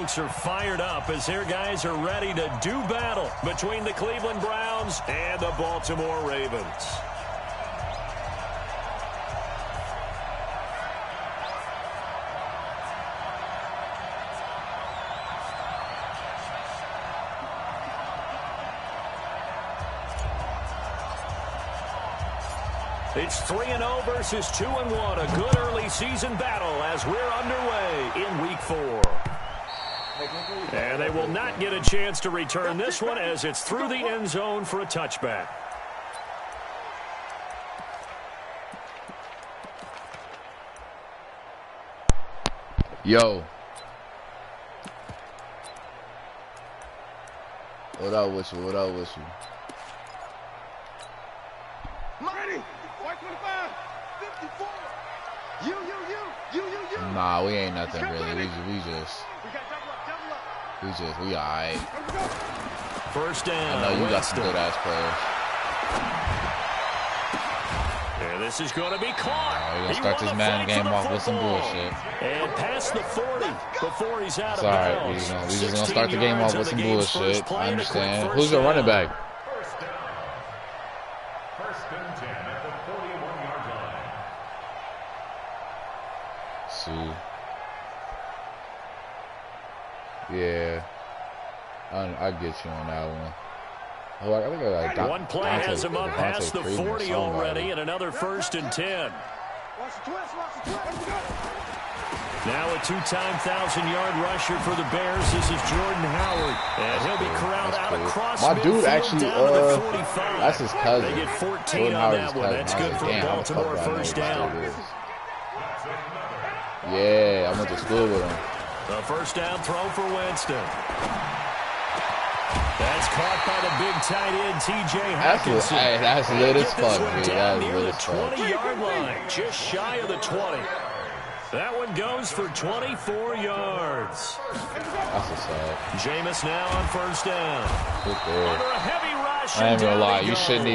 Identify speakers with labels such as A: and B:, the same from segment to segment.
A: folks are fired up as their guys are ready to do battle between the Cleveland Browns and the Baltimore Ravens. It's 3-0 versus 2-1. A good early season battle as we're underway in Week 4. And they will not get a chance to return this one as it's through the end zone for a touchback.
B: Yo. What up with you? What up with you? Nah, we ain't nothing really. We alright.
A: First down.
B: I know you got some good ass players.
A: And this is going to be caught.
B: We're gonna start this man game off with some bullshit.
A: And past the 40 before he's out of
B: bounds. Alright, we just gonna start the game off with some bullshit. I understand. Who's your running back? Yeah, I get you on that one. Oh, I think I got
A: one play has him up past the 40 already, and another 1st and 10. Now a two-time 1,000-yard rusher for the Bears. This is Jordan Howard, and he'll be corralled out across
B: my dude actually,
A: down to the 45.
B: That's his cousin.
A: They get 14
B: Jordan
A: on
B: Howard's
A: that one. That's good for Baltimore first down.
B: Yeah, I went to school with him.
A: The first down throw for Winston. That's caught by the big tight end, T.J. Hockenson.
B: That's lit as fuck, dude.
A: Down near the 20-yard line, just shy of the 20. That one goes for 24 yards.
B: That's what's up.
A: Jameis now on first down. Under a heavy rush.
B: I ain't gonna lie, you shouldn't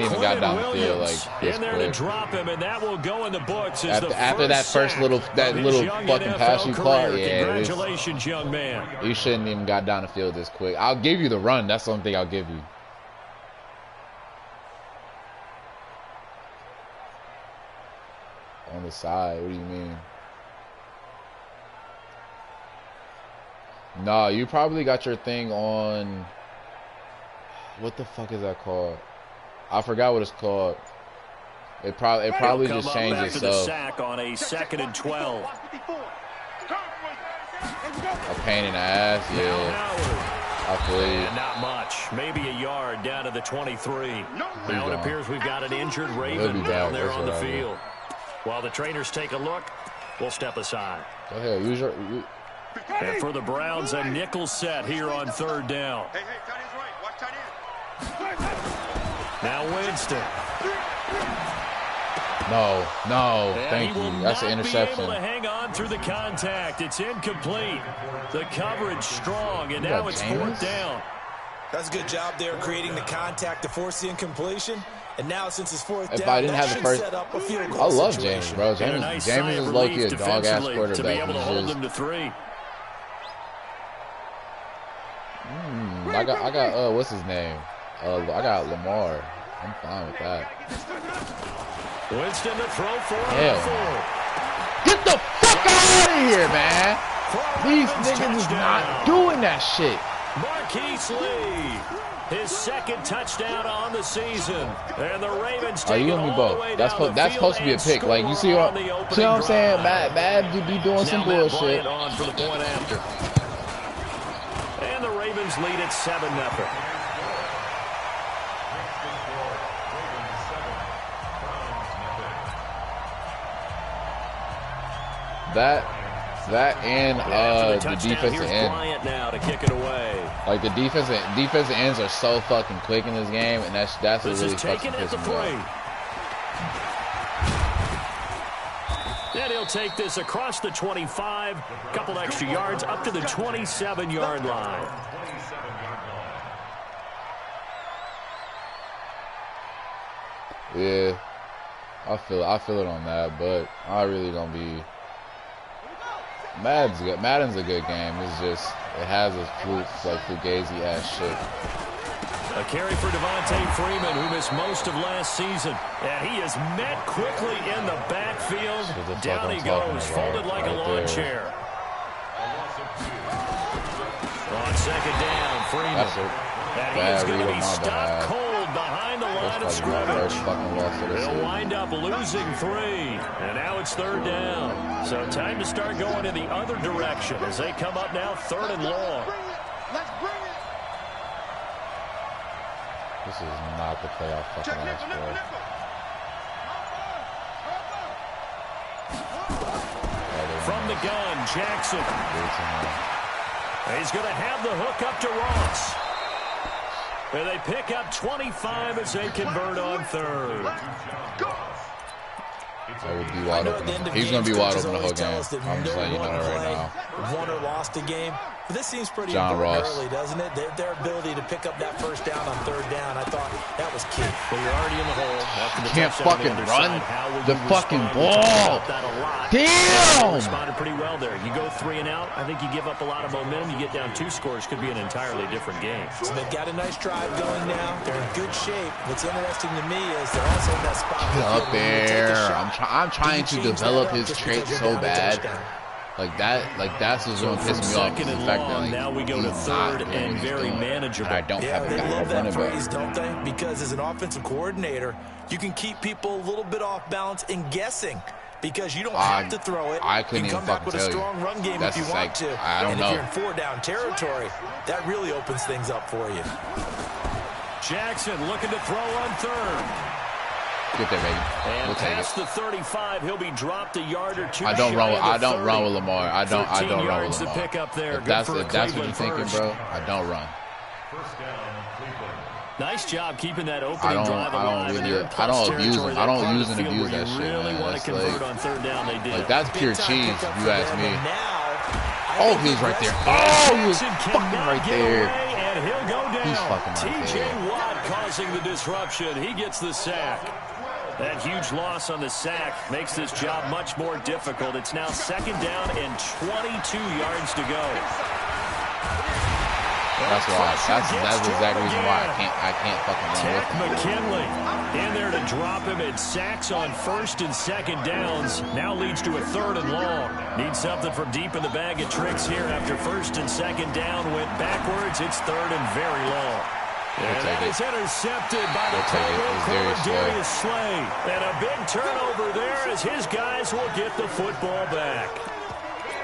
B: even got down the field like this
A: in there
B: quick.
A: to drop him, and that will go in the books as
B: after that first little fucking pass you caught. Yeah,
A: congratulations, young man.
B: You shouldn't even got down the field this quick. I'll give you the run. That's the only thing I'll give you. On the side, what do you mean? Nah, you probably got your thing on. What the fuck is that called? I forgot what it's called. It probably just changed itself.
A: The sack on a 2nd and 12.
B: A pain in the ass, yeah. I feel you.
A: Not much. Maybe a yard down to the 23. Now it appears we've got an injured Raven down there on the field. While the trainers take a look, we'll step aside.
B: Go ahead, use your.
A: And for the Browns, a nickel set here on 3rd down.
C: Hey, tight end's right. Watch tight end.
A: Now Winston.
B: No, thank you. That's an interception.
A: Able to hang on through the contact. It's incomplete. The coverage strong, and now it's 4th down.
D: That's a good job there creating the contact to force the incompletion. And now since it's 4th down,
B: if I didn't have the first, I love James, bro. James is low-key a dog-ass quarterback.
A: To be able to hold them to 3.
B: I got what's his name? I got Lamar. I'm fine with that.
A: Winston to throw for
B: Hell. Get the fuck out of here, man. These niggas is not doing that shit.
A: Marquise Lee, his 2nd touchdown on the season. And the Ravens take
B: you and me both. That's supposed to be a pick. Like, you see what I'm saying? Matt you be doing some bullshit.
A: On for the point after. And the Ravens lead at 7-0.
B: That and the defensive end.
A: Now to kick it away.
B: Like the defensive ends are so fucking quick in this game, and that's what really fucking pisses me off.
A: And he'll take this across the 25, couple extra yards up to the 27-yard line.
B: Yeah, I feel it on that, but I really don't be. Madden's good. Madden's a good game. It's just it has a fugazi ass shit.
A: A carry for Devontae Freeman, who missed most of last season. And he is met quickly in the backfield. Down he goes, folded like a lawn chair. On second down, Freeman. And he is going to be stopped cold behind the line of scrimmage. They'll wind up losing 3. And now it's third down. So time to start going in the other direction as they come up now 3rd and long.
B: This is not the playoff fucking ass, bro.
A: From the gun, Jackson. He's going to have the hook up to Ross. And they pick up 25 as they convert on 3rd.
B: That would be wide open. He's going to be wide open the whole game. I'm just letting you know that right now.
D: Won or lost a game. But this seems pretty
B: John
D: important
B: Ross.
D: early, doesn't it? Their ability to pick up that first down on 3rd down, I thought that was key.
A: Well, you're already in the hole.
B: Can't fucking run the fucking ball. Damn!
A: Responded pretty well there. You go 3 and out. I think you give up a lot of momentum. You get down 2 scores. Could be an entirely different game.
D: So they've got a nice drive going now. They're in good shape. What's interesting to me is they're also in that spot.
B: Up there. I'm trying to develop his traits so bad. Like that's what's going to piss me off. The fact that
A: now we go to 3rd and very manageable.
B: And I don't have a guy
D: love that
B: running
D: phrase, don't they? Because as an offensive coordinator, you can keep people a little bit off balance and guessing. Because you don't have to throw it.
B: I couldn't
D: you can
B: even
D: come back with a
B: tell you.
D: strong run game
B: That's
D: if you want to.
B: I don't know.
D: If you're in 4-down territory, that really opens things up for you.
A: Jackson looking to throw on 3rd.
B: Get there, baby.
A: And
B: we'll take
A: past
B: it.
A: the 35, he'll be dropped a yard or 2.
B: I don't run with Lamar. I don't run with Lamar.
A: To pick up there.
B: If that's what you're thinking, bro, I don't run.
A: Nice job keeping that opening drive alive.
B: I don't abuse them. I don't use and abuse that shit,
A: really
B: man.
A: Want to convert on 3rd down, they did.
B: Like that's pure cheese, if you ask me. Oh, he was right there. Oh, he was fucking right there.
A: And he'll go down.
B: He's fucking right
A: T.J.
B: there.
A: Watt causing the disruption. He gets the sack. That huge loss on the sack makes this job much more difficult. It's now 2nd down and 22 yards to go.
B: That's why. That's the exact reason why I can't fucking run
A: Tech
B: with him.
A: McKinley in there to drop him, and sacks on 1st and 2nd downs. Now leads to a 3rd and long. Needs something from deep in the bag of tricks here after 1st and 2nd down went backwards. It's 3rd and very long. And that is intercepted by the Darius Slay. And a big turnover there as his guys will get the football back.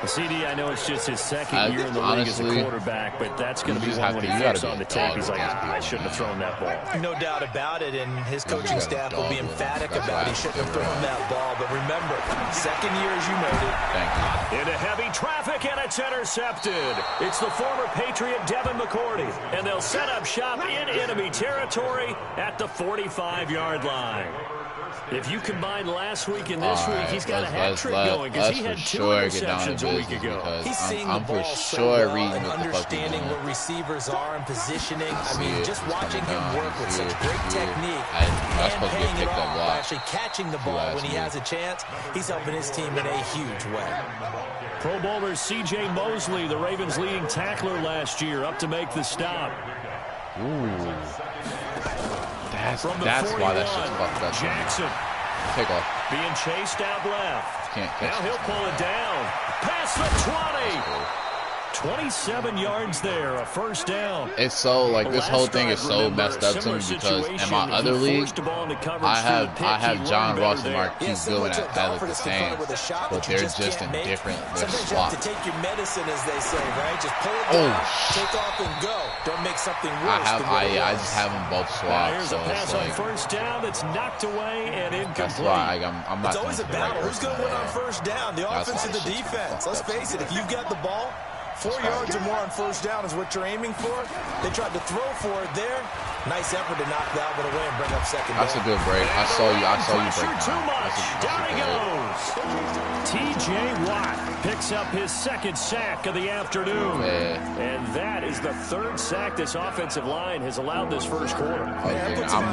A: CD, I know it's just his 2nd year in the league as a quarterback, but that's going to be one when he gets on the tape. He's like, I shouldn't have thrown that ball.
D: No doubt about it, and his coaching staff will be emphatic about he shouldn't have thrown that ball. But remember, 2nd year, as you noted.
B: Thank you.
A: Into heavy traffic, and it's intercepted. It's the former Patriot Devin McCourty, and they'll set up shop in enemy territory at the 45-yard line. If you combine last week and this week, he's got a hat trick going because he had 2 interceptions a week ago.
D: He's seeing
B: I'm
D: the ball
B: for
D: so
B: sure
D: well
B: reading
D: and
B: what the fuck he's
D: understanding
B: doing.
D: where receivers are and positioning. I mean, just watching him work with such
B: here,
D: great
B: here.
D: technique
B: That's
D: and
B: supposed to be a
D: paying it
B: picked up
D: off
B: block.
D: by actually catching the ball when he has a chance. He's helping his team in a huge way.
A: Pro Bowler C.J. Mosley, the Ravens' leading tackler last year, up to make the stop.
B: Ooh. That's
A: 41,
B: why that shit's fucked up.
A: Jackson.
B: Take off.
A: Being chased out left.
B: Can't catch
A: Now he'll pull it down. Past the 20. 27 yards there, a 1st down.
B: It's so like this whole thing is so messed up to me because in my other league, I have John Ross and Marquise Goodwin at like the same, but they're just in different. They're
D: Sometimes you have
B: swapped.
D: to take your medicine, as they say, right? Just pull it down, take off and go. Don't make something worse.
B: I just have them both swapped.
A: Here's
B: So
A: a pass
B: it's
A: on
B: like
A: 1st down. It's knocked away and incomplete.
B: that's why I'm not.
D: It's always a battle. Who's going to win on 1st down? The offense or the defense? Let's face it. If you've got the ball, 4 yards or more on first down is what you're aiming for. They tried to throw for it there. Nice effort to knock that one away and bring up second down.
B: That's a good break. I saw you break
A: down. Down he goes. T.J. Watt picks up his second sack of the afternoon. And that is the third sack this offensive line has allowed this first quarter.
B: Okay. I'm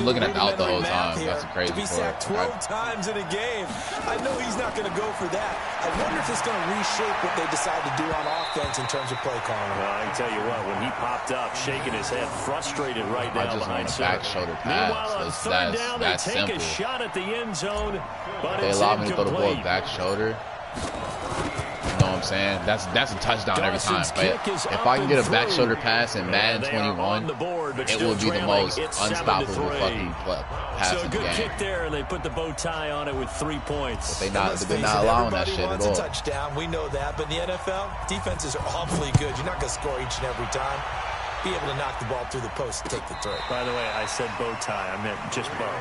B: looking at the out the whole time. That's a crazy
D: to be sacked 12 times in a game. I know he's not going to go for that. I wonder if it's going to reshape what they decide to do on offense in terms of play calling.
A: Well, I can tell you what, when he popped up, shaking his head, frustrated right now behind center.
B: Back shoulder pass.
A: Meanwhile, on third down, they take a shot at the end zone, but
B: they
A: it's
B: allow me to throw the ball
A: incomplete.
B: back shoulder. You know what I'm saying? That's a touchdown every time. But if I can get a back shoulder pass in Madden 21, it will be the most unstoppable fucking pass in the game.
A: So a good kick there, and they put the bow tie on it with 3 points.
B: But they're not allowing that shit at all.
D: A touchdown, we know that, but in the NFL, defenses are awfully good. You're not going to score each and every time. Be able to knock the ball through the post and take the throw.
A: By the way, I said bow tie. I meant just bow.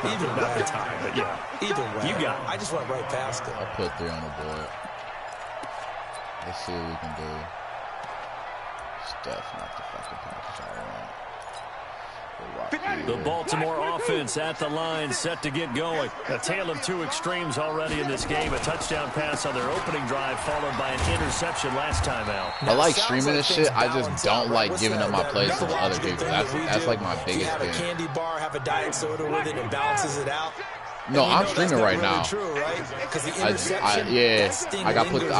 D: Either
A: not
D: way.
A: the tie, but yeah.
D: Either way.
A: You got it.
D: I just went right past it.
B: I put 3 on the board. Let's see what we can do. Steph, not the fucking package I want.
A: The Baltimore offense at the line, set to get going. A tale of two extremes already in this game. A touchdown pass on their opening drive, followed by an interception last time out.
B: I like streaming this shit. I just don't like giving up my plays to other people. That's like my biggest thing.
D: Have a candy bar, have a diet soda with it, and balances it out.
B: No, I'm streaming right now.
D: True, right?
B: I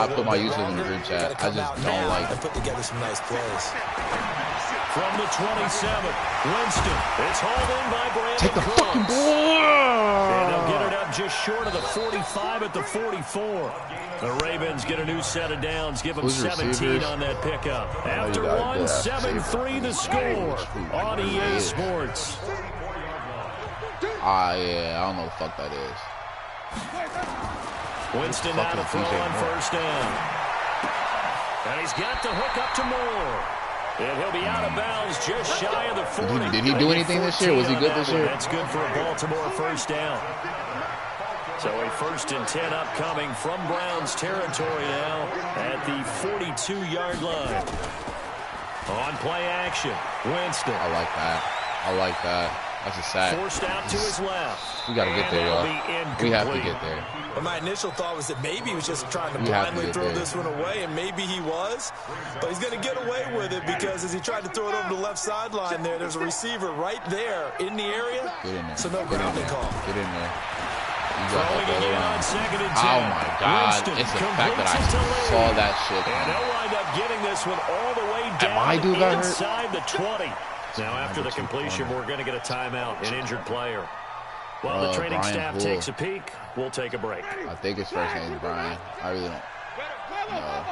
B: put my users in the group chat. I just don't like
D: put together some nice plays.
A: From the 27, Winston. It's hauled in by Brandon
B: Take the
A: Cooks.
B: fucking ball!
A: And they'll get it up just short of the 45 at the 44. The Ravens get a new set of downs. Give them 17 on that pickup. After one, 7-3 the score on EA Sports.
B: Yeah, I don't know what the fuck that is.
A: Winston now to throw on first down. And he's got the hook up to Moore. And he'll be out of bounds just shy of the 40.
B: Did he do anything this year? Was he good this year?
A: That's good for a Baltimore first down. So a 1st and 10 upcoming from Browns territory now at the 42-yard line. On play action, Winston.
B: I like that. I like that. That's a sack.
A: Forced out to his left.
B: We got to get there, y'all. We have to get there.
D: But my initial thought was that maybe he was just trying to blindly throw this one away, and maybe he was. But he's going to get away with it because as he tried to throw it over the left sideline there's a receiver right there in the area.
B: Get in there.
D: So no grounding call.
B: Get in there.
A: Throwing again on 2nd and 10.
B: Oh, my God. Winston, it's the fact that I saw that shit.
A: And they'll wind up getting this one all the way down inside the 20. Now, after the completion, we're going to get a timeout, an injured player. While the training staff takes a peek, we'll take a break.
B: I think his first name is Brian. I really don't know.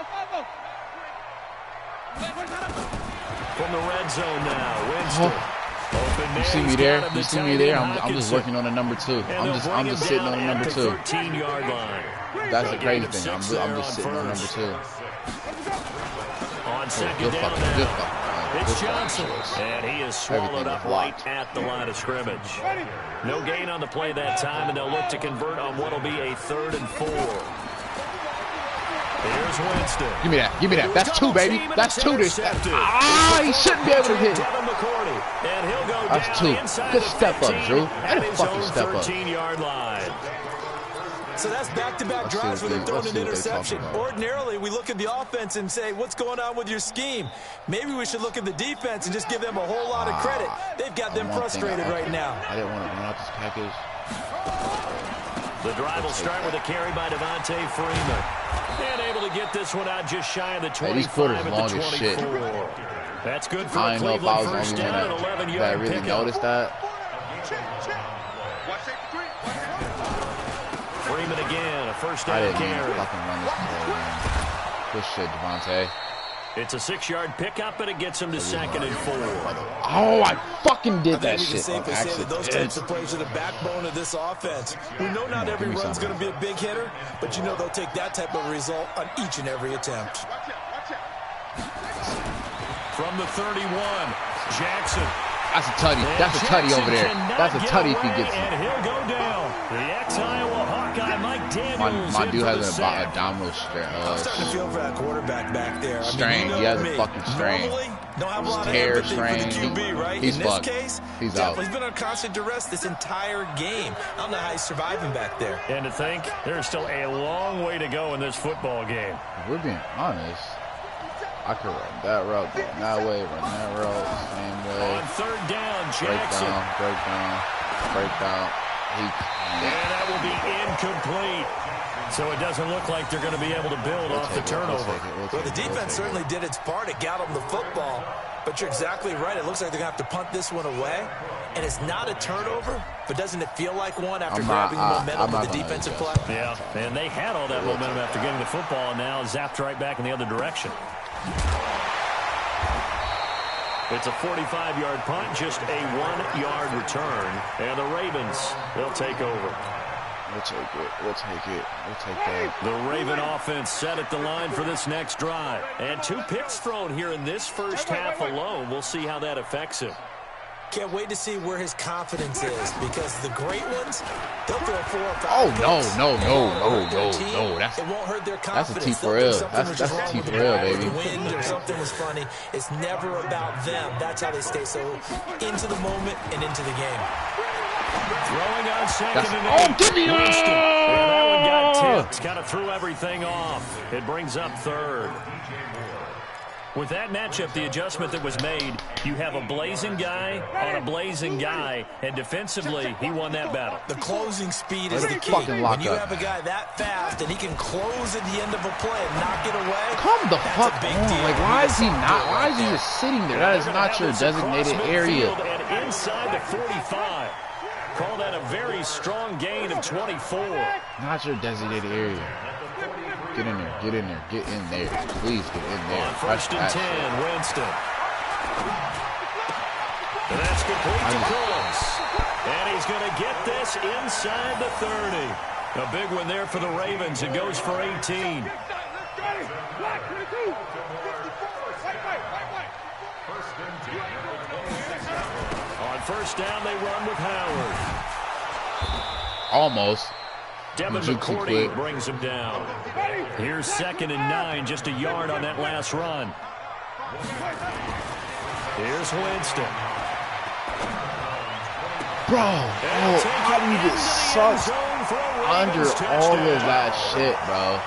A: From the red zone now, Winston.
B: You see me there? You see me there? I'm just working on a number 2. I'm just sitting on a number 2.
A: 13-yard line.
B: That's the crazy thing. I'm just sitting on number 2.
A: On second down now. It's Johnson, and he is swallowed up right at the line of scrimmage. No gain on the play that time, and they'll look to convert on what will be a 3rd and 4. Here's Winston.
B: Give me that. Give me that. That's 2, baby. That's 2 this time. He shouldn't be able to hit. That's 2. Just step up, Drew. That is fucking step up.
A: 13-yard line.
D: So that's back-to-back drives where they're throwing an interception. Ordinarily, we look at the offense and say, what's going on with your scheme? Maybe we should look at the defense and just give them a whole lot of credit. They've got them frustrated right now.
B: I didn't want to run out this package.
A: The drive will start with a carry by Devontae Freeman. And able to get this one out just shy of the 25
B: these quarters
A: at
B: long
A: the 24.
B: as shit.
A: That's good for
B: I
A: a
B: don't know if I was
A: Cleveland first
B: the only
A: down
B: one
A: and 11-yard
B: that really noticed that.
A: Freeman again, a first down
B: I didn't
A: carry.
B: fucking run this play, man. Good shit, Devontae.
A: It's a 6-yard pickup, and it gets him to 2nd and 4.
B: Oh, I fucking did that shit.
D: I think we can safely say that those types of plays are the backbone of this offense. We know not every run's going to be a big hitter, but you know they'll take that type of result on each and every attempt.
A: From the 31, Jackson.
B: That's a tutty. That's a tutty over there. That's a tutty if he gets it.
A: And he'll go down. The ex-Iowa Hawkeye, Mike Daniels.
B: My dude has an abdominal strain.
D: I'm starting to feel for that quarterback back there.
B: Strain. He has a fucking strain.
D: Don't have a lot of
B: Tear
D: empathy for the
B: strain.
D: QB, right?
B: He's
D: In this
B: fucked.
D: case,
B: He's out.
D: He's been on constant duress this entire game. I don't know how he's surviving back there.
A: And to think, there's still a long way to go in this football game.
B: If we're being honest, I could run that route, go that way, run that route, same way.
A: On third down, Jackson.
B: Break down.
A: And that will be incomplete. So it doesn't look like they're going to be able to build off the turnover.
D: Well, the defense certainly did its part. It got them the football. But you're exactly right. It looks like they're going to have to punt this one away. And it's not a turnover, but doesn't it feel like one after grabbing the momentum with the defensive play?
A: Yeah, and they had all that momentum after getting the football, and now zapped right back in the other direction. It's a 45-yard punt, just a 1-yard return. And the Ravens, they'll take over.
B: We'll take it. We'll take it. We'll take that.
A: The Raven offense set at the line for this next drive. And 2 picks thrown here in this first half alone. We'll see how that affects him.
D: Can't wait to see where his confidence is, because the great ones, they'll throw 4 or 5
B: Oh,
D: picks.
B: no.
D: It won't hurt their confidence.
B: That's a T for real. That's a T for real, baby.
D: Wind or something was funny. It's never about them. That's how they stay so into the moment and into the game.
A: Throwing on second and 8.
B: Give me
A: Winston. Yeah, that one got tipped. Kind of threw everything off. It brings up third. With that matchup, the adjustment that was made, you have a blazing guy on a blazing guy, and defensively, he won that battle.
D: The closing speed is the key.
B: When
D: you have a guy that fast and he can close at the end of a play and knock it away,
B: come the fuck
D: a big
B: on.
D: deal.
B: Like, why is he not? Why is he just sitting there? That is not your designated area.
A: And inside the 45. Call that a very strong gain of 24.
B: Not your designated area. Get in there. Get in there. Get in there. Please get in there.
A: On first and 10, Winston. And that's complete to Phillips. And he's going to get this inside the 30. A big one there for the Ravens. It goes for 18. On first down, they run with Howard.
B: Almost.
A: Devin McCourty brings him down. Here's 2nd and 9, just a yard on that last run. Here's Winston.
B: Bro, how do you get sucked under all of that shit, bro?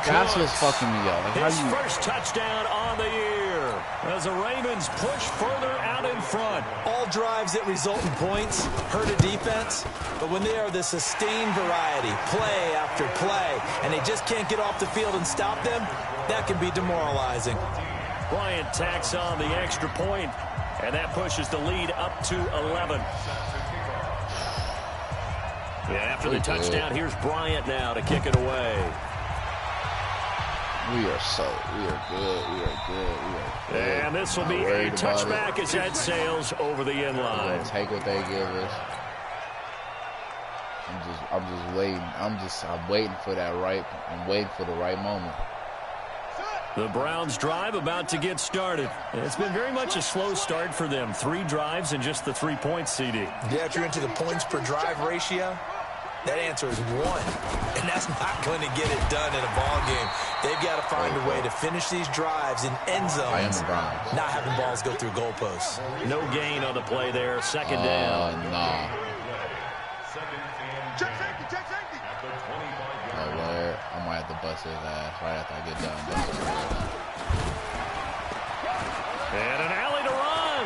B: That's what's fucking me up. Like,
A: his first touchdown on the year as the Ravens push further out in front.
D: All drives that result in points hurt a defense, but when they are the sustained variety, play after play, and they just can't get off the field and stop them, that can be demoralizing.
A: Bryant tacks on the extra point, and that pushes the lead up to 11. Yeah, after the touchdown, here's Bryant now to kick it away.
B: We are good. We are good.
A: And this will be a touchback as that sails over the end line.
B: Take what they give us. I'm just waiting. I'm waiting for that right. I'm waiting for the right moment.
A: The Browns drive about to get started. It's been very much a slow start for them. 3 drives and just the 3 points, CD.
D: Yeah, if you're into the points per drive ratio, that answer is 1. And that's not going to get it done in a ball game. They've got to find a way to finish these drives in end zones, not having balls go through goalposts.
A: No gain on the play there. 2nd down.
B: Nah. I might have to bust his ass right after I get done.
A: And an alley to run.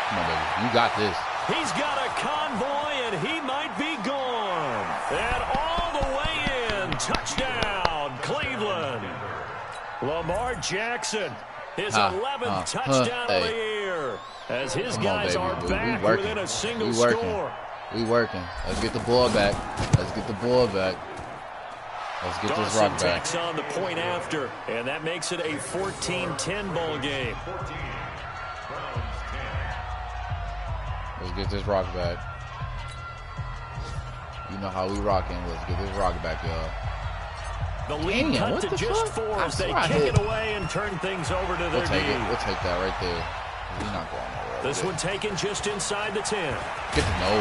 B: Come on, baby. You got this.
A: He's got a convoy, and he might be gone. And all the way in. Touchdown, Cleveland. Lamar Jackson, his 11th touchdown of the year. As his guys are back within a single score.
B: We working. Let's get the ball back. Let's get the ball back. Let's get this rock back.
A: Tacks on the point after, and that makes it a 14-10 ball game.
B: Let's get this rock back. You know how we rocking. Let's get this rock back, y'all.
A: The lead cut to just 4 as they kick it away and turn things over to their team.
B: We'll take that right there. He's not going nowhere.
A: This one taken just inside the 10.
B: Get the no.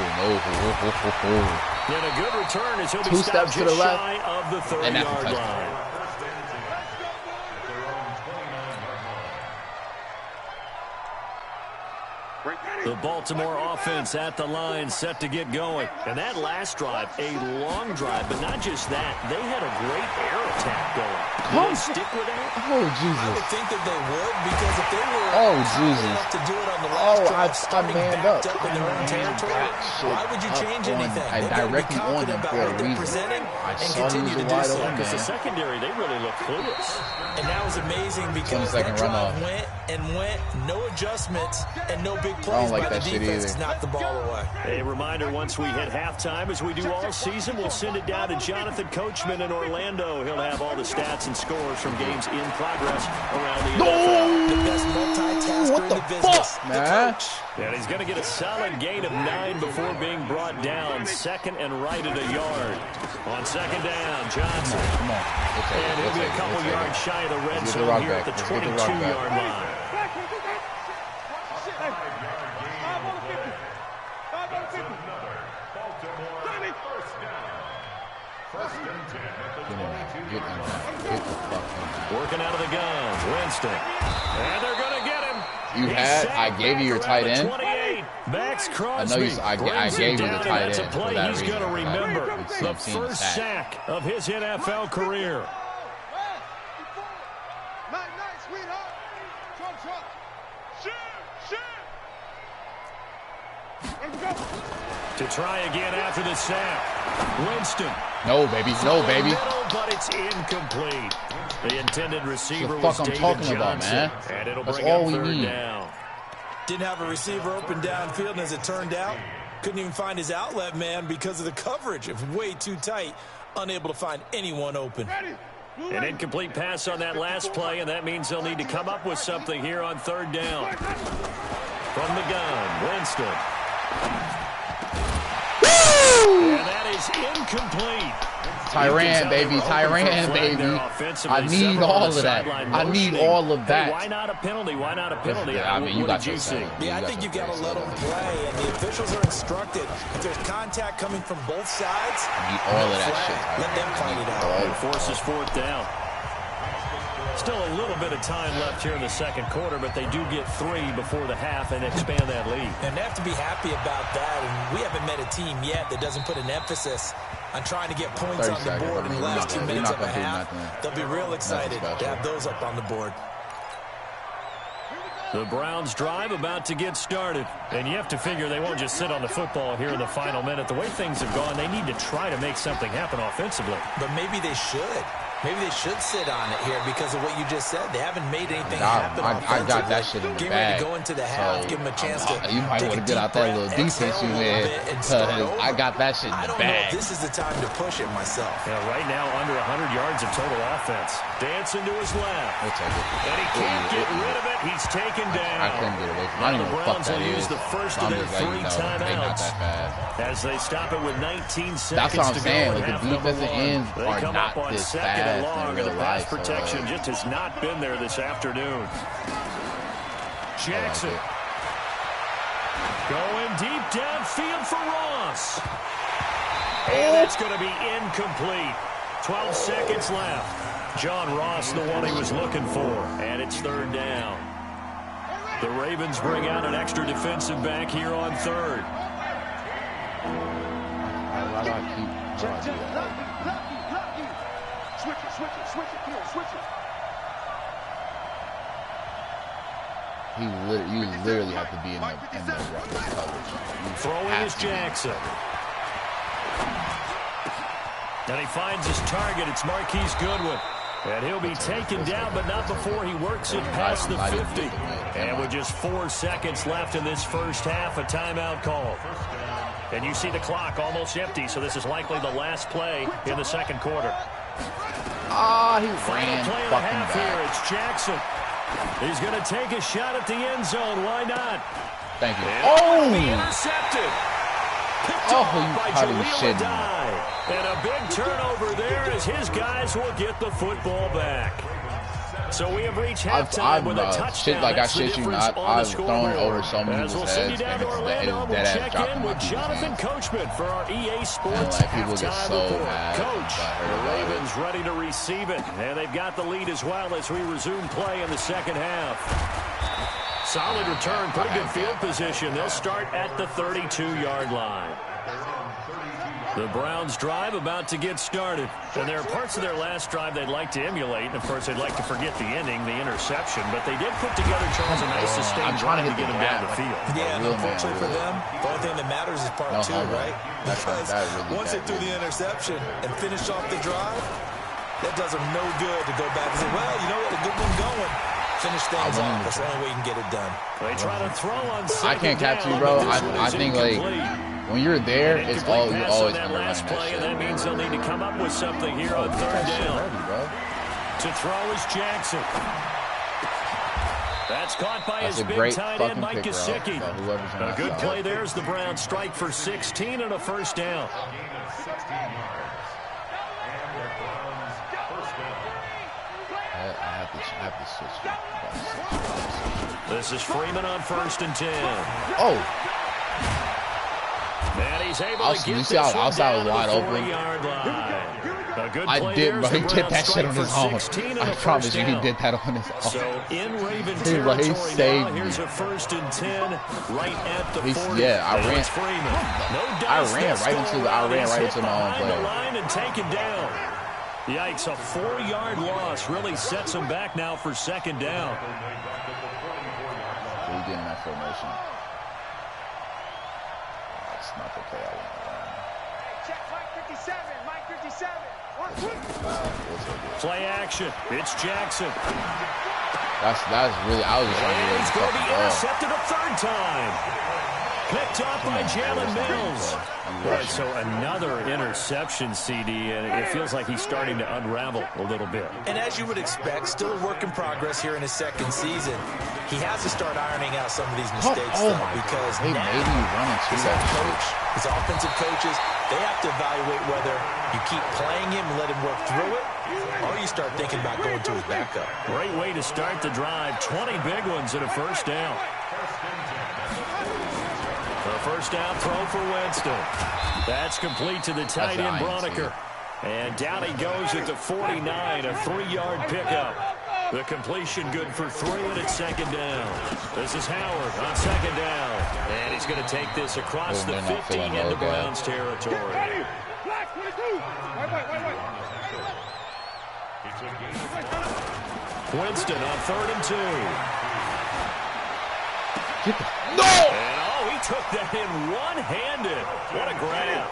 A: And a good return as he'll be stopped just shy of the 30-yard line. The Baltimore offense at the line, set to get going. And that last drive, a long drive, but not just that. They had a great air attack going. Will they stick with that?
B: Oh, Jesus.
D: I would think that they would, because if they were enough to do it on the last drive,
B: I manned up
D: in their own territory, why would you change anything?
B: I directly on him for a reason. I saw he was a wide open,
A: because the secondary, they really look clueless.
D: And that was amazing because that drive went, no adjustments, and no big plays by the defense to knock the ball away.
A: A reminder, once we hit halftime, as we do all season, we'll send it down to Jonathan Coachman in Orlando. He'll have all the stats and scores from games in progress around the NFL.
D: The best multitasker in the business.
B: Man.
A: And he's going to get a solid gain of 9 before being brought down. Second and right at a yard. On second down, Johnson.
B: Come on.
A: And he'll be a couple yards shy of the red zone here at the 22-yard line. Working out of the gun, Winston. And they're going to get him.
B: I gave you your tight end.
A: Max Crosby.
B: I gave you the tight end for that reason.
A: He's going to remember the first sack of his NFL career. To try again after the sack. Winston.
B: No, baby. No, baby.
A: But it's incomplete. The intended receiver
B: was David Johnson. About, man.
A: And it'll
B: That's
A: bring
B: all
A: up
B: we
A: third
B: need.
A: Down.
D: Didn't have a receiver open downfield, and as it turned out, couldn't even find his outlet man because of the coverage. It was way too tight, unable to find anyone open.
A: An incomplete pass on that last play, and that means they'll need to come up with something here on third down. From the gun, Winston. And that is incomplete.
B: Tyrann, baby. Tyrann, baby. I need all of that. I need all of that.
A: Hey, why not a penalty? Why not a penalty?
B: Yeah, I mean, you got
D: to see. Yeah, I think you got to let them play, and the officials are instructed. If there's contact coming from both sides,
B: I need all of that shit.
D: Let them fight it out.
A: It forces fourth down. Still a little bit of time left here in the second quarter, but they do get 3 before the half and expand that lead.
D: And they have to be happy about that. And we haven't met a team yet that doesn't put an emphasis on trying to get points on the board in the last 2 minutes of a half. They'll be real excited to have those up on the board.
A: The Browns drive about to get started. And you have to figure they won't just sit on the football here in the final minute. The way things have gone, they need to try to make something happen offensively.
D: But maybe they should. Maybe they should sit on it here because of what you just said. They haven't made anything happen offensively.
B: I got that shit in the
D: Get
B: bag.
D: ready to go into the half, give them a chance to
B: You might want to get out that little defense you had, because I got that shit in the bag.
D: I don't know if this is the time to push it myself.
A: Yeah, right now under 100 yards of total offense. Dancing to his left.
B: We'll take it.
A: And he can't get rid of it. He's taken down.
B: I couldn't get away from it. I don't even know what the fuck that is.
A: The first of their 3 timeouts.
B: They not that fast.
A: As they stop it with 19 seconds
B: That's what I'm saying. Like, the
A: defensive
B: ends are not this fast in real life.
A: Pass protection just has not been there this afternoon. Jackson going deep downfield for Ross. And it's going to be incomplete. 12 seconds left. John Ross, the one he was looking for. And it's third down. The Ravens bring out an extra defensive back here on third.
B: Why do I keep
C: Switch it.
B: You literally have to be in the coverage.
A: Throwing is Jackson. And he finds his target. It's Marquise Goodwin. And he'll be taken down, but not before he works it past the 50. And with just 4 seconds left in this first half, a timeout call. And you see the clock almost empty, so this is likely the last play in the second quarter.
B: He
A: Final play of the half here. It's Jackson. He's going to take a shot at the end zone. Why not?
B: Thank you.
A: And intercepted. Picked off by Jaleel Adai. And a big turnover there as his guys will get the football back. So we have reached halftime with a touchdown.
B: Like I shit you not, I've thrown it over so many people's heads, and
A: We'll check in with Jonathan Coachman for our EA Sports halftime report. Coach, the Ravens ready to receive it, and they've got the lead as well as we resume play in the second half. Solid return, pretty good field position. They'll start at the 32-yard line. The Browns drive about to get started. And there are parts of their last drive they'd like to emulate. And, of course, they'd like to forget the ending, the interception. But they did put together, Charles, a nice sustained drive to get them down the field.
D: Yeah, unfortunately for them, the only thing that matters is part two, right? Because once they threw the interception and finished off the drive, that does them no good to go back and say, well, you know what, a good one going. Finish things off. That's the only way you can get it done.
A: They try to throw on
B: I can't catch you, bro. I think, like, when you're there, it's all you always
A: that last play, and that means they'll need to come up with something here on third down. To throw is Jackson. That's caught by his big tight end, Mike Gesicki. A good play there as the Browns strike for 16 and a first down.
B: I have to switch.
A: This is Freeman on 1st and 10.
B: Oh.
A: And he's able to get this
B: outside was wide open.
A: I did,
B: but he did that shit on his own. I promise you, he did that on his own.
A: So in Raven territory now, here's a 1st and 10 right at the 40.
B: Yeah, I ran right into my own play.
A: Line and taken down. Yikes, a 4-yard loss really sets him back now for second down.
B: He's getting that formation. That's not the play I want to run.
C: Check Mike 57.
A: Play action. It's Jackson.
B: That's really, I was just trying to
A: he's going to be intercepted a third time. Picked off by Jalen Mills. Right, so another interception, CD, and it feels like he's starting to unravel a little bit.
D: And as you would expect, still a work in progress here in his second season. He has to start ironing out some of these mistakes, though, because now his offensive coaches, they have to evaluate whether you keep playing him and let him work through it, or you start thinking about going to his backup.
A: Great way to start the drive. 20 big ones and a first down. The first down throw for Winston. That's complete to the tight end, Broniker. And down he goes at the 49, a 3-yard pickup. The completion good for 3, and it's second down. This is Howard on second down. And he's going to take this across the 50 into Browns territory. Winston on 3rd and 2.
B: No!
A: And he took that in one-handed. What a grab.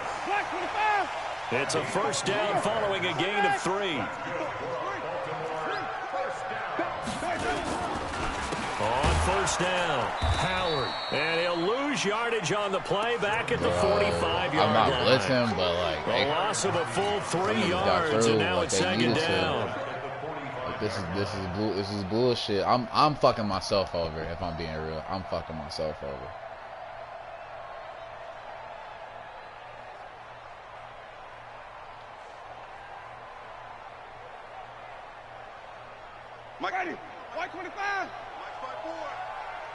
A: It's a first down following a gain of 3. On first down, Howard. And he'll lose yardage on the play back at the 45-yard line.
B: I'm not blitzing, but like...
A: A loss of a full 3 yards, and now it's second down.
B: This is bullshit. I'm fucking myself over, if I'm being real. I'm fucking myself over.
C: Mike 25.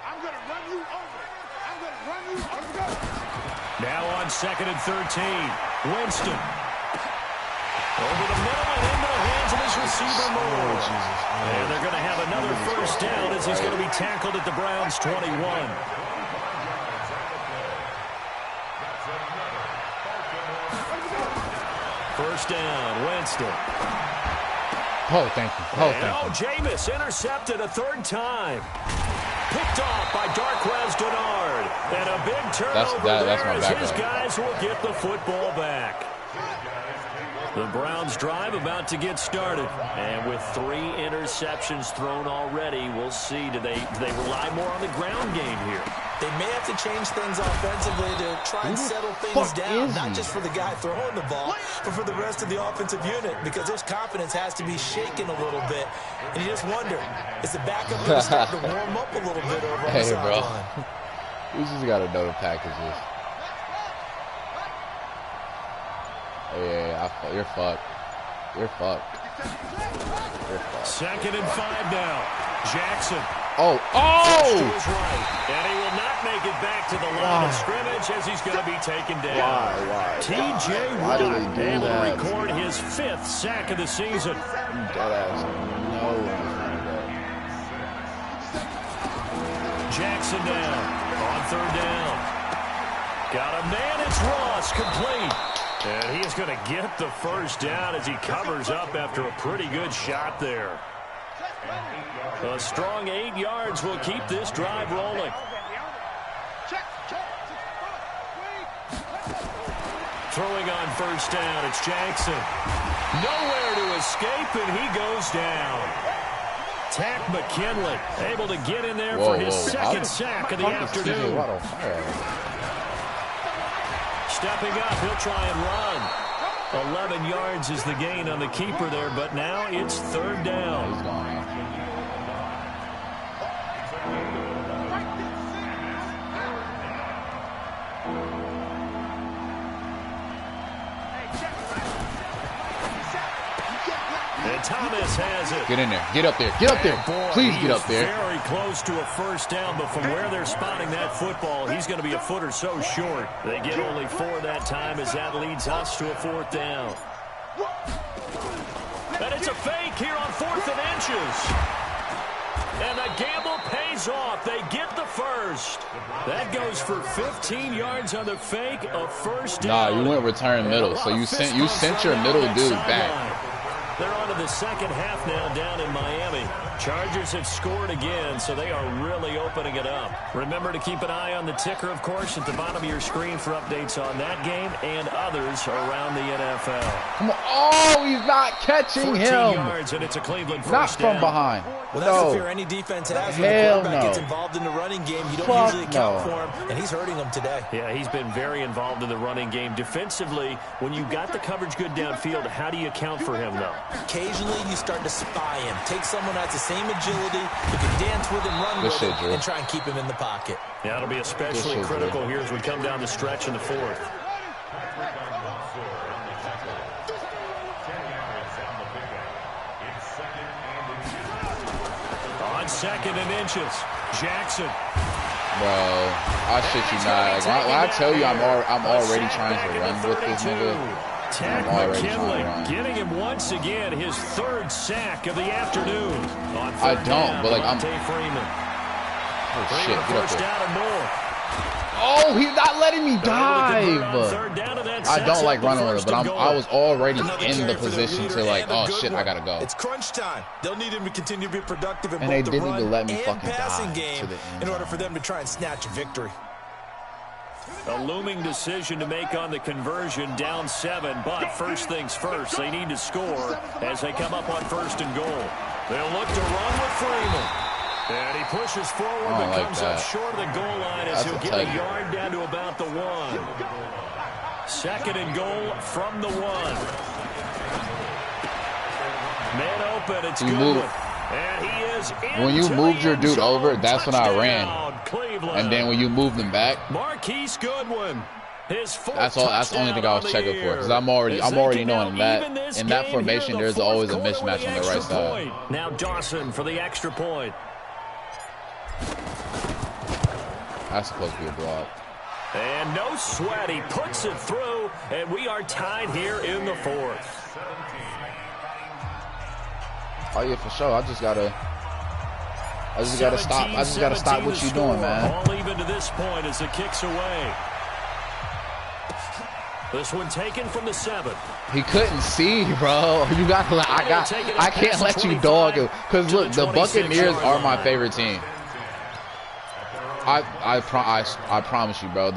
C: I'm going to run you over.
A: Now on 2nd and 13. Winston. Over the middle and into the hands of his receiver, Moore. And they're going to have another first down as he's going to be tackled at the Browns' 21. First down, Winston.
B: Oh, thank you.
A: Jameis intercepted a 3rd time. Picked off by Darqueze Dennard. And a big turnover there as his guys will get the football back. The Browns drive about to get started. And with 3 interceptions thrown already, we'll see. Do they rely more on the ground game here? They may have to change things offensively to try and settle things down. Not just for the guy throwing the ball, but for the rest of the offensive unit. Because his confidence has to be shaken a little bit. And you just wonder, is the backup going to start to warm up a little bit over on the sideline?
B: We just got to know the packages. Yeah, you're fucked. You're fucked.
A: 2nd and 5 now. Jackson.
B: Oh!
A: To his right. And he will not make it back to the line of scrimmage as he's going to be taken down.
B: Why?
A: T.J. Watt able to record his 5th sack of the season. Jackson down on 3rd down. Got a man. It's Ross, complete. And he is going to get the 1st down as he covers up after a pretty good shot there. A strong 8 yards will keep this drive rolling. Throwing on 1st down, it's Jackson. Nowhere to escape, and he goes down. Takk McKinley able to get in there for his 2nd sack of the afternoon. Stepping up, he'll try and run. 11 yards is the gain on the keeper there, but now it's 3rd down.
B: He's gone.
A: And Thomas has it.
B: Get in there. Get up there. Get up there. Please get up there.
A: Very close to a 1st down, but from where they're spotting that football, he's going to be a foot or so short. They get only 4 that time as that leads us to a 4th down. And it's a fake here on 4th and inches. And the gamble pays off. They get the 1st. That goes for 15 yards on the fake, a 1st down.
B: Nah, you went return middle, so you sent your middle dude back.
A: They're on to the 2nd half now down in Miami. Chargers have scored again, so they are really opening it up. Remember to keep an eye on the ticker, of course, at the bottom of your screen for updates on that game and others around the NFL.
B: Come on. Oh, he's not catching
A: 14
B: him.
A: yards, and it's a Cleveland 1st
B: Not from
A: down.
B: behind.
D: Well, that's the fear any defense has when the quarterback gets involved in the running game. You don't usually account for him, and he's hurting them today.
A: Yeah, he's been very involved in the running game. Defensively, when you got the coverage good downfield, how do you account for him, though?
D: Occasionally, you start to spy him. Take someone that has the same agility, you can dance with him, run with him, and try and keep him in the pocket.
A: Yeah, it'll be especially critical here as we come down the stretch in the 4th. On 2nd and inches, Jackson.
B: Bro, I shit you not. Like, when I tell you I'm already trying to run with this nigga.
A: Takk McKinley getting him once again his 3rd sack of the afternoon.
B: I don't, but like I'm.
A: Freeman.
B: Oh shit! Get up there.
A: Down and more.
B: Oh, he's not letting me dive. I don't like running with it, but I was already in the position to like, oh shit, I gotta go.
D: It's crunch time. They'll need him to continue to be productive in
B: both
D: the run
B: let me
D: and passing game in order for them to try and snatch a victory.
A: A looming decision to make on the conversion, down 7, but first things first, they need to score as they come up on 1st and goal. They'll look to run with Freeman. And he pushes forward, but comes up short of the goal line as he'll get a yard down to about the 1. 2nd and goal from the 1. Man open, it's Goodwin. And he is
B: when you moved your dude over, that's when I ran.
A: Cleveland.
B: And then when you moved them back,
A: Marquise Goodwin.
B: That's the only thing I was checking for, because I'm already knowing that in that formation there's always a mismatch on the right side.
A: Now Dawson for the extra point.
B: That's supposed to be a block.
A: And no sweat, he puts it through, and we are tied here in the 4th.
B: Oh yeah, for sure. I just gotta stop. I just gotta stop what you're doing, man.
A: All even to this point as it kicks away. This one taken from the 7.
B: He couldn't see, bro. You got. I can't let you dog it. Cause look, the Buccaneers are my favorite team. I promise you, bro.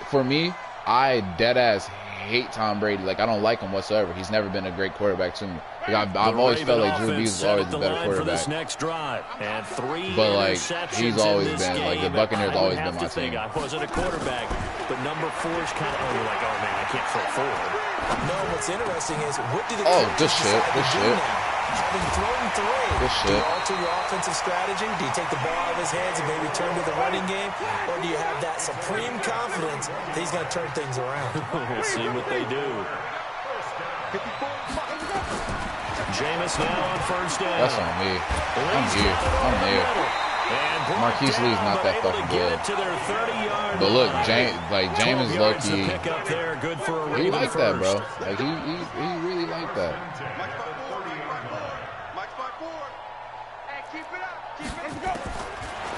B: For me, I dead ass hate Tom Brady. Like, I don't like him whatsoever. He's never been a great quarterback to me. Like, I've always felt like Drew Brees was always the better quarterback. But like, he's always been like the Buccaneers always been my team.
A: I wasn't a quarterback, but number 4 is kind of you're like, oh man, I can't throw forward.
D: No, what's interesting is what do the
B: good shit.
D: Having thrown 3, do you alter your offensive strategy? Do you take the ball out of his hands and maybe turn to the running game? Or do you have that supreme confidence that he's going to turn things around?
A: We'll see what they do. Jameis now on first down.
B: That's on me. I'm here. I'm there. Marquise Lee's not that fucking good. But look, Jameis low-key, he like that, bro. Like, he really like that.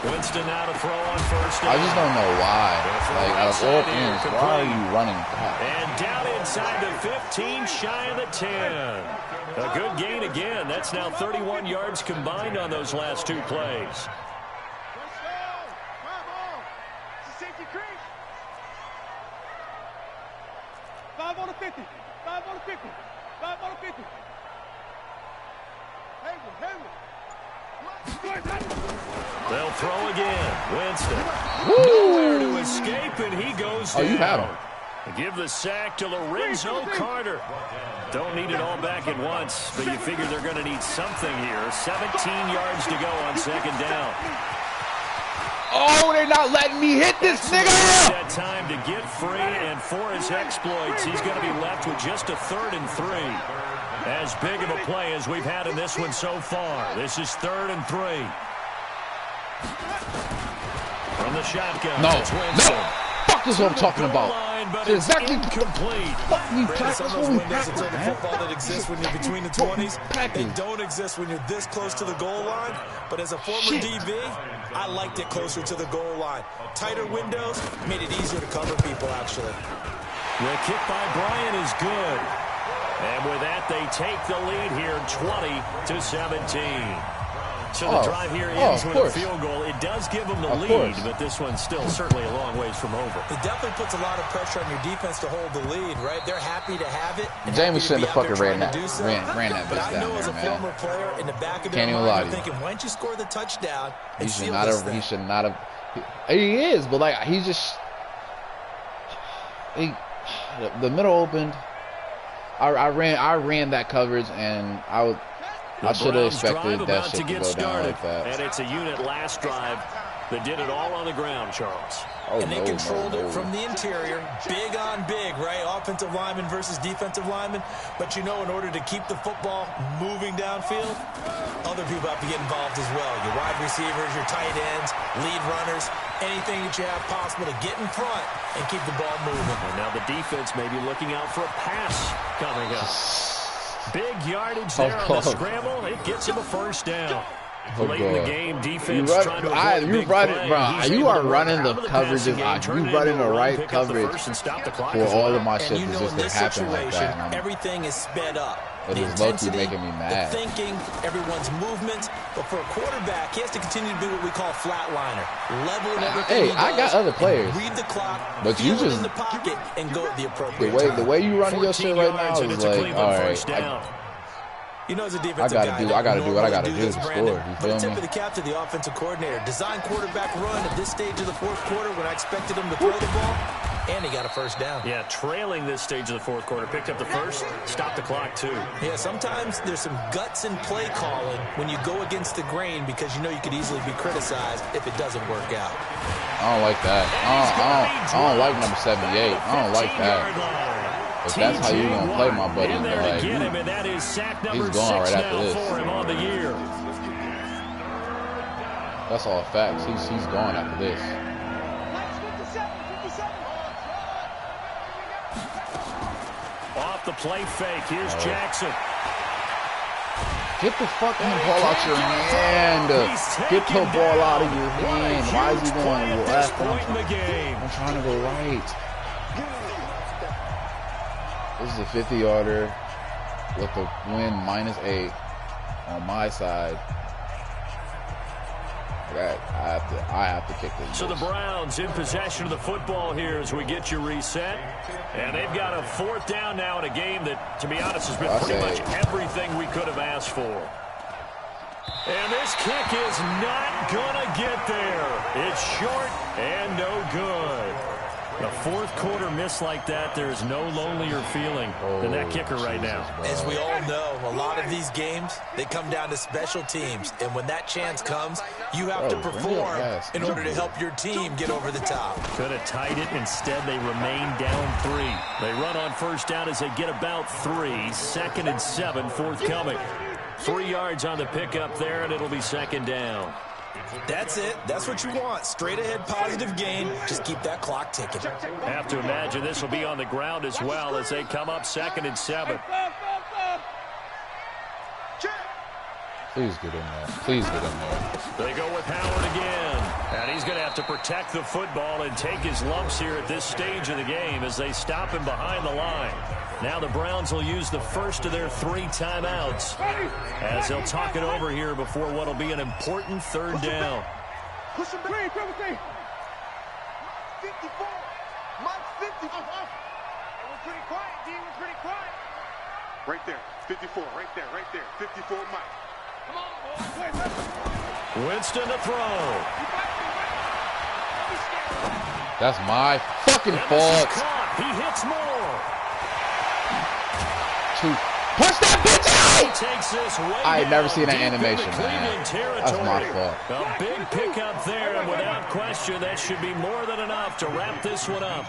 A: Winston now to throw on first down.
B: I just don't know why. Like, out of all things, why are you running back?
A: And down inside the 15, shy of the 10. A good gain again. That's now 31 yards combined on those last two plays.
C: Five on the 50. 5 on the 50. 5 on the 50.
A: They'll throw again. Winston. Nowhere to escape, and he goes down.
B: Oh, you had him.
A: Give the sack to Lorenzo Carter. Don't need it all back at once, but you figure they're going to need something here. 17 yards to go on second down.
B: Oh, they're not letting me hit this nigga.
A: That time to get free, and for his exploits, he's going to be left with just a 3rd and 3. As big of a play as we've had in this one so far. This is 3rd and 3. From the shotgun.
B: No. Fuck is what I'm talking about.
A: But it's exactly incomplete.
D: Some of those windows in the football that exist when you're between the 20s, they don't exist when you're this close to the goal line. But as a former DB, I liked it closer to the goal line. Tighter windows made it easier to cover people, actually.
A: The kick by Bryant is good. And with that, they take the lead here, 20-17. So the drive here ends with a field goal. It does give them the lead, but this one's still certainly a long ways from over.
D: It definitely puts a lot of pressure on your defense to hold the lead, right? They're happy to have it.
B: Jameis shouldn't have fucking ran that bitch down there, man.
D: Former player in the back of
B: Can't even lie to you.
D: Thinking, why don't you score the touchdown?
B: He should not have. He is, but like he just the middle opened. I ran that coverage, and I should have expected that shit to go down like that.
A: And it's a unit last drive that did it all on the ground, Charles.
D: Oh, and they controlled it from the interior, big on big, right? Offensive lineman versus defensive lineman. But you know, in order to keep the football moving downfield, other people have to get involved as well. Your wide receivers, your tight ends, lead runners, anything that you have possible to get in front and keep the ball moving.
A: And now the defense may be looking out for a pass coming up. Big yardage there on the scramble. It gets him a first down. Late in the game, defense trying to avoid a big play.
B: You are running the coverages. You running the right coverage for all of my shit to just happen like that.
D: Everything is sped up.
B: It is low-key making me mad.
D: The thinking, everyone's movements. But for a quarterback, he has to continue to do what we call flatliner. Leveling everything he does.
B: I got other players.
D: Read the clock,
B: but you just
D: in the pocket, and go at the appropriate time.
B: The way you running your shit right now is like, all right.
D: You know, as a defensive guy,
B: I gotta do what I gotta do to score. You feel me?
D: Tip of the cap to the offensive coordinator. Design quarterback run at this stage of the fourth quarter when I expected him to throw the ball, and he got a first down.
A: Yeah, trailing this stage of the fourth quarter. Picked up the first, stopped the clock too.
D: Yeah, sometimes there's some guts in play calling when you go against the grain because you know you could easily be criticized if it doesn't work out.
B: I don't like that. I don't like number 78. I don't like that. If that's how you gonna play my buddy, like, he's gone right after this. That's all facts. He's gone after this.
A: Off the play fake. Here's Jackson.
B: Get the fucking ball out your hand. Get the ball out of your hand. Why is he going left? I'm trying to go right. This is a 50-yarder with a win -8 on my side. I have to kick this.
A: So the Browns in possession of the football here as we get you reset. And they've got a 4th down now in a game that, to be honest, has been pretty much everything we could have asked for. And this kick is not going to get there. It's short and no good. A fourth quarter miss like that, there is no lonelier feeling than that kicker right now.
D: As we all know, a lot of these games, they come down to special teams. And when that chance comes, you have to perform in order to help your team get over the top.
A: Could have tied it. Instead, they remain down 3. They run on first down as they get about 3. 2nd and 7 forthcoming. 3 yards on the pickup there, and it'll be second down.
D: That's it. That's what you want. Straight ahead positive gain. Just keep that clock ticking.
A: Have to imagine this will be on the ground as well as they come up 2nd and 7.
B: Please get in there. Please get in there.
A: They go with Howard again. And he's going to have to protect the football and take his lumps here at this stage of the game as they stop him behind the line. Now the Browns will use the first of their 3 timeouts as they'll talk it over here before what will be an important 3rd down.
C: Push him back. 54. Mike 54. It was pretty quiet, D. It was pretty quiet. Right there. 54. Right there. 54 Mike. Come on, boy.
A: Winston to throw.
B: That's my fucking fault.
A: He hits more.
B: Push that bitch out! I ain't never seen that animation, man. That's my fault.
A: A big pickup there, and without question, that should be more than enough to wrap this one up.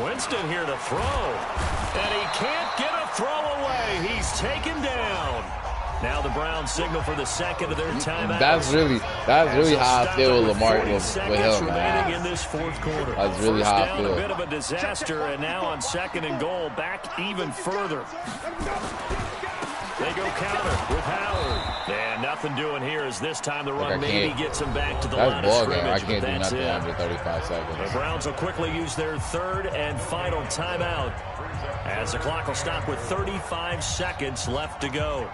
A: Winston here to throw, and he can't get a throw away. He's taken down. Now the Browns signal for the second of their timeout.
B: That's really how I feel with Lamar with him, man.
A: In this 4th quarter.
B: That's really how I feel.
A: A bit of a disaster, and now on 2nd and goal, back even further. They go counter with Howard. And nothing doing here as this time the run maybe gets him back to the line of scrimmage.
B: I can't do nothing under 35 seconds.
A: The Browns will quickly use their 3rd and final timeout as the clock will stop with 35 seconds left to go.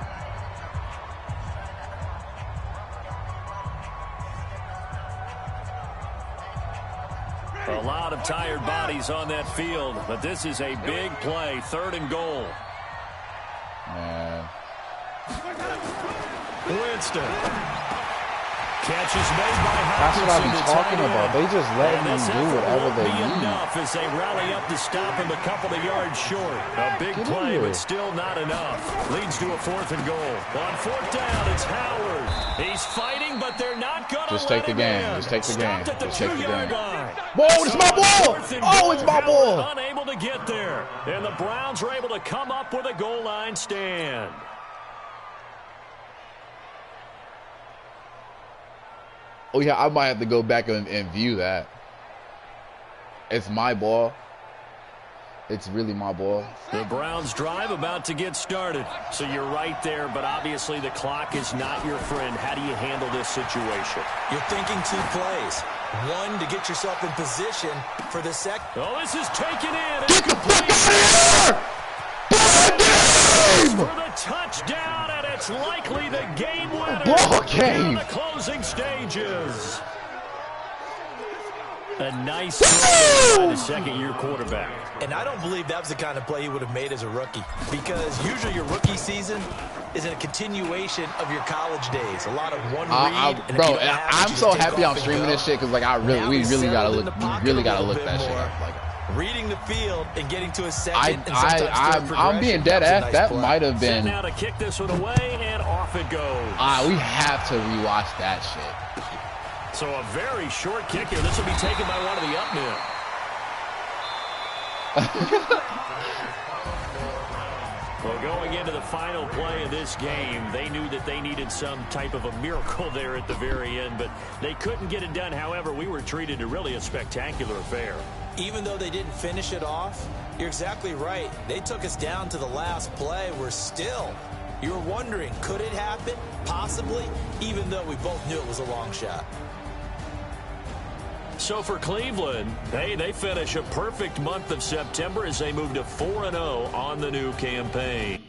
A: A lot of tired bodies on that field, but this is a big play, 3rd and goal.
B: Man.
A: Winston. Catch is made by Hopkins.
B: That's what I be talking about. They just let him do whatever they need.
A: Enough as they rally up to stop him a couple of yards short. A big play, but still not enough. Leads to a 4th and goal. On 4th down, it's Howard. He's fighting, but they're not going to
B: just take the game. Just take the game. Just take the game.
A: Whoa,
B: it's my ball! Oh, it's my ball!
A: Unable to get there. And the Browns are able to come up with a goal line stand.
B: Oh, yeah, I might have to go back and view that. It's my ball. It's really my ball.
A: The Browns drive about to get started. So you're right there, but obviously the clock is not your friend. How do you handle this situation?
D: You're thinking 2 plays. 1 to get yourself in position for the second.
A: Oh, this is taken in.
B: Get the fuck out of here!
A: For the touchdown, and it's likely the game winner.
B: Ball game.
A: In the closing stages. A nice throw by the second-year quarterback.
D: And I don't believe that was the kind of play he would have made as a rookie, because usually your rookie season is a continuation of your college days. A lot of one read.
B: Bro, I'm so happy I'm streaming this shit because, like, we really gotta look that shit up. Like,
D: reading the field and getting to a second.
B: I'm being dead ass. That might have been.
A: Now to kick this one away, and off it goes.
B: We have to rewatch that shit.
A: So a very short kick here. This will be taken by one of the up men. Well, going into the final play of this game, they knew that they needed some type of a miracle there at the very end, but they couldn't get it done. However, we were treated to really a spectacular affair.
D: Even though they didn't finish it off, you're exactly right. They took us down to the last play. You were wondering, could it happen? Possibly, even though we both knew it was a long shot.
A: So for Cleveland, they finish a perfect month of September as they move to 4-0 on the new campaign.